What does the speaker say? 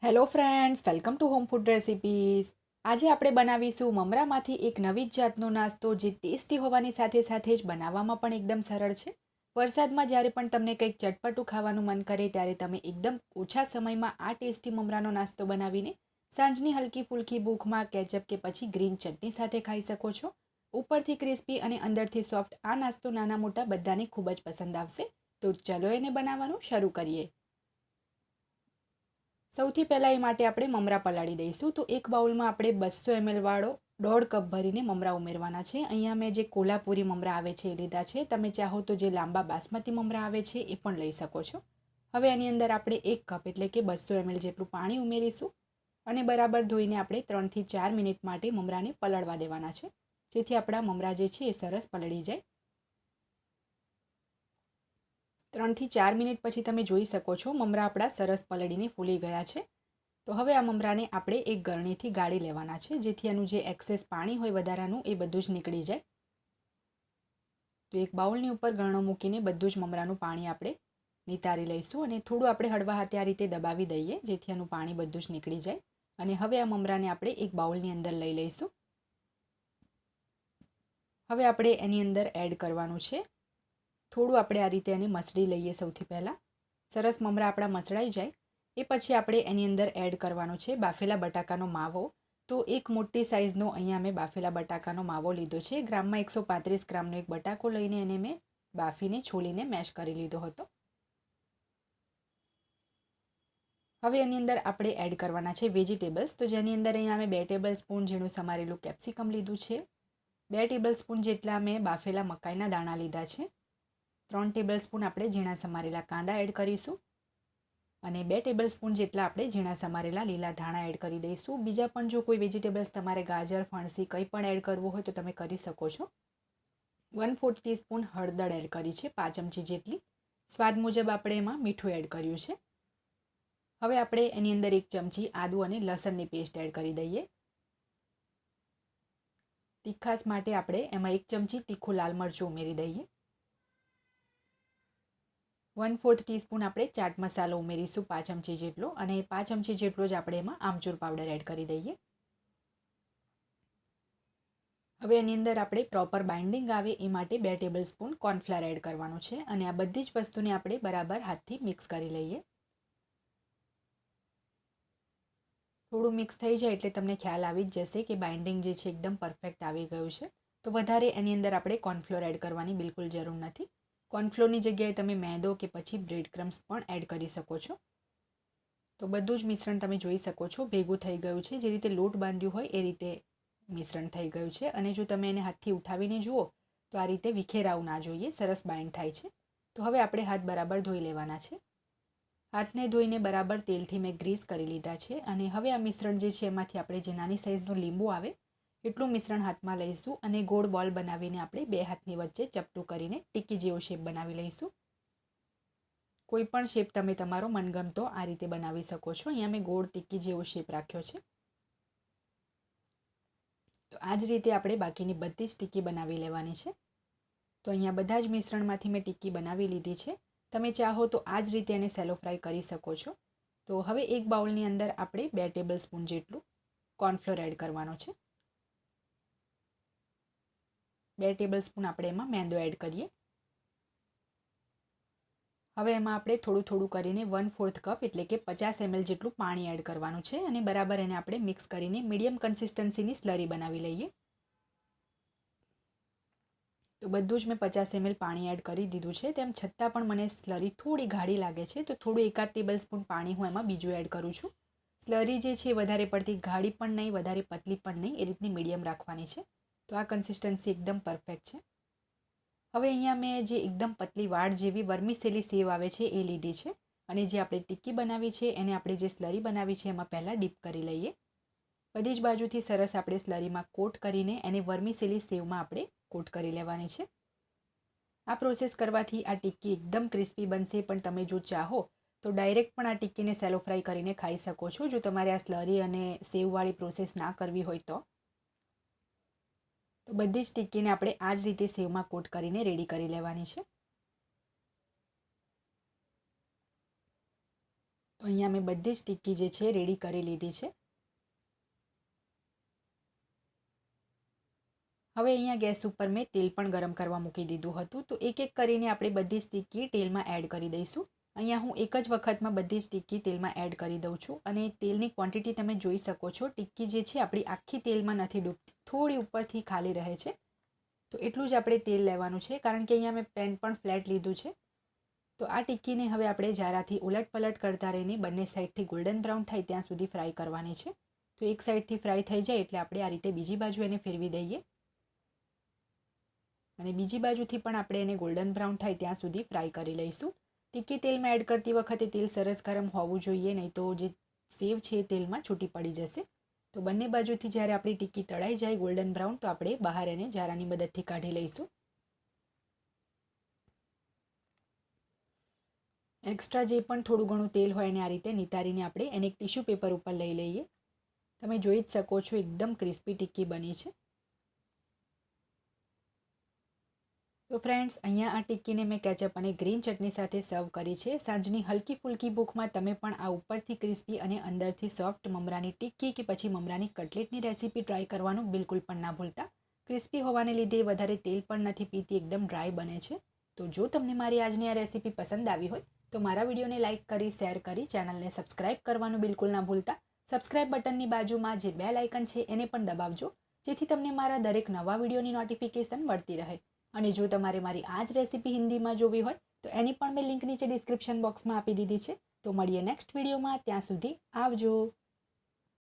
Hello friends, welcome to home food recipes. આજે આપણે બનાવીશું મમરામાંથી એક નવી જ જાતનો નાસ્તો જે ટેસ્ટી હોવાની સાથે સાથે જ બનાવવામાં પણ એકદમ સરળ છે. વરસાદમાં જ્યારે પણ તમને કંઈક ચટપટું ખાવાનું મન કરે ત્યારે તમે એકદમ ઓછા સમયમાં આ ટેસ્ટી મમરાનો નાસ્તો બનાવીને સાંજની હલકી ફૂલકી ભૂખમાં કેચઅપ કે પછી ગ્રીન ચટણી સાથે ખાઈ શકો છો. ઉપરથી ક્રિસ્પી અને અંદરથી સોફ્ટ આ નાસ્તો નાના મોટા બધાને ખૂબ જ પસંદ આવશે. તો ચલો એને બનાવવાનું શરૂ કરીએ. સૌથી પહેલાં એ માટે આપણે મમરા પલાળી દઈશું. તો એક બાઉલમાં આપણે 200 ml વાળો 1.5 કપ ભરીને મમરા ઉમેરવાના છે. અહીંયા મેં જે કોલ્હાપુરી મમરા આવે છે એ લીધા છે. તમે ચાહો તો જે લાંબા બાસમતી મમરા આવે છે એ પણ લઈ શકો છો. હવે એની અંદર આપણે 1 કપ એટલે કે 200 ml જેટલું પાણી ઉમેરીશું અને બરાબર ધોઈને આપણે 3 થી 4 મિનિટ માટે મમરાને પલળવા દેવાના છે, જેથી આપણા મમરા જે છે એ સરસ પલળી જાય. 3 થી 4 મિનિટ પછી તમે જોઈ શકો છો મમરા આપણા સરસ પલળીને ફૂલી ગયા છે. તો હવે આ મમરાને આપણે એક ગરણીથી ગાળી લેવાના છે, જેથી એનું જે એક્સેસ પાણી હોય વધારાનું એ બધું જ નીકળી જાય. તો એક બાઉલની ઉપર ગરણો મૂકીને બધું જ મમરાનું પાણી આપણે નિતારી લઈશું અને થોડું આપણે હળવા હાથે આ રીતે દબાવી દઈએ, જેથી એનું પાણી બધું જ નીકળી જાય. અને હવે આ મમરાને આપણે એક બાઉલની અંદર લઈ લઈશું. હવે આપણે એની અંદર એડ કરવાનું છે થોડું આપણે આ રીતે એને મસળી લઈએ. સૌથી પહેલાં સરસ મમરા આપણા મસળાઈ જાય એ પછી આપણે એની અંદર એડ કરવાનો છે બાફેલા બટાકાનો માવો. તો એક મોટી સાઇઝનો અહીંયા મેં બાફેલા બટાકાનો માવો લીધો છે. ગ્રામમાં 135 ગ્રામનો એક બટાકો લઈને એને મેં બાફીને છોલીને મેશ કરી લીધો હતો. હવે એની અંદર આપણે એડ કરવાના છે વેજીટેબલ્સ. તો જેની અંદર અહીંયા મેં 2 ટેબલ સ્પૂન ઝીણું સમારેલું કેપ્સિકમ લીધું છે, 2 ટેબલ સ્પૂન જેટલા મેં બાફેલા મકાઈના દાણા લીધા છે, 3 ટેબલ સ્પૂન આપણે ઝીણા સમારેલા કાંદા એડ કરીશું અને 2 ટેબલ સ્પૂન જેટલા આપણે ઝીણા સમારેલા લીલા ધાણા એડ કરી દઈશું. બીજા પણ જો કોઈ વેજીટેબલ્સ તમારે ગાજર, ફણસી કંઈ પણ એડ કરવું હોય તો તમે કરી શકો છો. 1/4 ટીસ્પૂન હળદર એડ કરી છે, 5 ચમચી જેટલી. સ્વાદ મુજબ આપણે એમાં મીઠું એડ કર્યું છે. હવે આપણે એની અંદર 1 ચમચી આદુ અને લસણની પેસ્ટ એડ કરી દઈએ. તીખાસ માટે આપણે એમાં 1 ચમચી તીખું લાલ મરચું ઉમેરી દઈએ. 1/4 ટીસ્પૂન આપણે ચાટ મસાલો ઉમેરીશું, 5 ચમચી જેટલો, અને 5 ચમચી જેટલો જ આપણે એમાં આમચૂર પાવડર એડ કરી દઈએ. હવે એની અંદર આપણે પ્રોપર બાઇન્ડિંગ આવે એ માટે 2 ટેબલ સ્પૂન કોર્નફ્લાવર એડ કરવાનું છે અને આ બધી જ વસ્તુને આપણે બરાબર હાથથી મિક્સ કરી લઈએ. થોડું મિક્સ થઈ જાય એટલે તમને ખ્યાલ આવી જ જશે કે બાઇન્ડિંગ જે છે એકદમ પરફેક્ટ આવી ગયું છે. તો વધારે એની અંદર આપણે કોર્નફ્લોર એડ કરવાની બિલકુલ જરૂર નથી. કોર્નફ્લોરની જગ્યાએ તમે મેદો કે પછી બ્રેડ ક્રમ્સ પણ એડ કરી શકો છો. તો બધું જ મિશ્રણ તમે જોઈ શકો છો ભેગું થઈ ગયું છે. જે રીતે લોટ બાંધ્યું હોય એ રીતે મિશ્રણ થઈ ગયું છે અને જો તમે એને હાથથી ઉઠાવીને જુઓ તો આ રીતે વિખેરાવું ના જોઈએ, સરસ બાઇન્ડ થાય છે. તો હવે આપણે હાથ બરાબર ધોઈ લેવાના છે. હાથને ધોઈને બરાબર તેલથી મેં ગ્રીસ કરી લીધા છે અને હવે આ મિશ્રણ જે છે એમાંથી આપણે જે નાની સાઇઝનું લીંબુ આવે એટલું મિશ્રણ હાથમાં લઈશું અને ગોળ બોલ બનાવીને આપણે 2 હાથની વચ્ચે ચપટું કરીને ટિક્કી જેવો શેપ બનાવી લઈશું. કોઈ પણ શેપ તમે તમારો મનગમતો આ રીતે બનાવી શકો છો. અહીંયા મેં ગોળ ટિક્કી જેવો શેપ રાખ્યો છે. તો આ જ રીતે આપણે બાકીની બધી જ ટિક્કી બનાવી લેવાની છે. તો અહીંયા બધા જ મિશ્રણમાંથી મેં ટિક્કી બનાવી લીધી છે. તમે ચાહો તો આ જ રીતે એને સેલો ફ્રાય કરી શકો છો. તો હવે એક બાઉલની અંદર આપણે 2 ટેબલ સ્પૂન જેટલું કોર્નફ્લોર એડ કરવાનો છે. 2 ટેબલ સ્પૂન આપણે એમાં મેંદો એડ કરીએ. હવે એમાં આપણે થોડું થોડું કરીને 1/4 કપ એટલે કે 50 ml જેટલું પાણી એડ કરવાનું છે અને બરાબર એને આપણે મિક્સ કરીને મીડિયમ કન્સિસ્ટન્સીની સ્લરી બનાવી લઈએ. તો બધું જ મેં 50 ml પાણી એડ કરી દીધું છે. તેમ છતાં પણ મને સ્લરી થોડી ગાઢી લાગે છે, તો થોડું 1 ટેબલ સ્પૂન પાણી હું એમાં બીજું એડ કરું છું. સ્લરી જે છે વધારે પડતી ગાઢી પણ નહીં, વધારે પતલી પણ નહીં, એ રીતની મીડિયમ રાખવાની છે. તો આ કન્સિસ્ટન્સી એકદમ પરફેક્ટ છે. હવે અહીંયા મેં જે એકદમ પતલી વાડ જેવી વર્મિસેલી સેવ આવે છે એ લીધી છે અને જે આપણે ટિક્કી બનાવી છે એને આપણે જે સ્લરી બનાવી છે એમાં પહેલાં ડીપ કરી લઈએ. બધી જ બાજુથી સરસ આપણે સ્લરીમાં કોટ કરીને એને વર્મિસેલી સેવમાં આપણે કોટ કરી લેવાની છે. આ પ્રોસેસ કરવાથી આ ટિક્કી એકદમ ક્રિસ્પી બનશે, પણ તમે જો ચાહો તો ડાયરેક્ટ પણ આ ટિક્કીને સેલો ફ્રાય કરીને ખાઈ શકો છો, જો તમારે આ સ્લરી અને સેવવાળી પ્રોસેસ ના કરવી હોય તો. તો બધી જ ટિક્કીને આપણે આ જ રીતે સેવમાં કોટ કરીને રેડી કરી લેવાની છે. તો અહીંયા મેં બધી જ ટિક્કી જે છે રેડી કરી લીધી છે. હવે અહીંયા ગેસ ઉપર મેં તેલ પણ ગરમ કરવા મૂકી દીધું હતું. તો એક એક કરીને આપણે બધી જ ટિક્કી તેલમાં એડ કરી દઈશું. અહીંયા હું એક જ વખતમાં બધી જ ટિક્કી તેલમાં એડ કરી દઉં છું અને તેલની ક્વોન્ટિટી તમે જોઈ શકો છો. ટિક્કી જે છે આપણી આખી તેલમાં નથી ડૂબતી, થોડી ઉપરથી ખાલી રહે છે. તો એટલું જ આપણે તેલ લેવાનું છે, કારણ કે અહીંયા મેં પેન પણ ફ્લેટ લીધું છે. તો આ ટિક્કીને હવે આપણે જારાથી ઉલટ પલટ કરતા રહીને બંને સાઈડથી ગોલ્ડન બ્રાઉન થાય ત્યાં સુધી ફ્રાય કરવાની છે. તો એક સાઈડથી ફ્રાય થઈ જાય એટલે આપણે આ રીતે બીજી બાજુ એને ફેરવી દઈએ અને બીજી બાજુથી પણ આપણે એને ગોલ્ડન બ્રાઉન થાય ત્યાં સુધી ફ્રાય કરી લઈશું. ટિક્કી તેલમાં એડ કરતી વખતે તેલ સરસ ગરમ હોવું જોઈએ, નહીં તો જે સેવ છે તેલમાં છૂટી પડી જશે. તો બંને બાજુથી જ્યારે આપણી ટિક્કી તળાઈ જાય ગોલ્ડન બ્રાઉન, તો આપણે બહાર એને જારાની મદદથી કાઢી લઈશું. એક્સ્ટ્રા જે પણ થોડું ઘણું તેલ હોય એને આ રીતે નિતારીને આપણે એને એક ટીશ્યુ પેપર ઉપર લઈ લઈએ. તમે જોઈ જ શકો છો એકદમ ક્રિસ્પી ટિક્કી બની છે. તો ફ્રેન્ડ્સ, અહીંયા આ ટિક્કીને મેં કેચઅપ અને ગ્રીન ચટણી સાથે સર્વ કરી છે. સાંજની હલકી ફુલકી ભૂખમાં તમે પણ આ ઉપરથી ક્રિસ્પી અને અંદરથી સોફ્ટ મમરાની ટિક્કી કે પછી મમરાની કટલેટની રેસીપી ટ્રાય કરવાનું બિલકુલ પણ ના ભૂલતા. ક્રિસ્પી હોવાને લીધે વધારે તેલ પણ નથી પીતી, એકદમ ડ્રાય બને છે. તો જો તમને મારી આજની આ રેસીપી પસંદ આવી હોય તો મારા વિડીયોને લાઇક કરી, શેર કરી, ચેનલને સબસ્ક્રાઇબ કરવાનું બિલકુલ ના ભૂલતા. સબસ્ક્રાઇબ બટનની બાજુમાં જે બેલ આઇકન છે એને પણ દબાવજો, જેથી તમને મારા દરેક નવા વિડીયોની નોટિફિકેશન મળતી રહે. અને જો તમારે મારી આ જ રેસીપી હિન્દીમાં જોવી હોય તો એની પણ મેં લિંક નીચે ડિસ્ક્રિપ્શન બોક્સમાં આપી દીધી છે. તો મળીએ નેક્સ્ટ વિડીયોમાં. ત્યાં સુધી આવજો.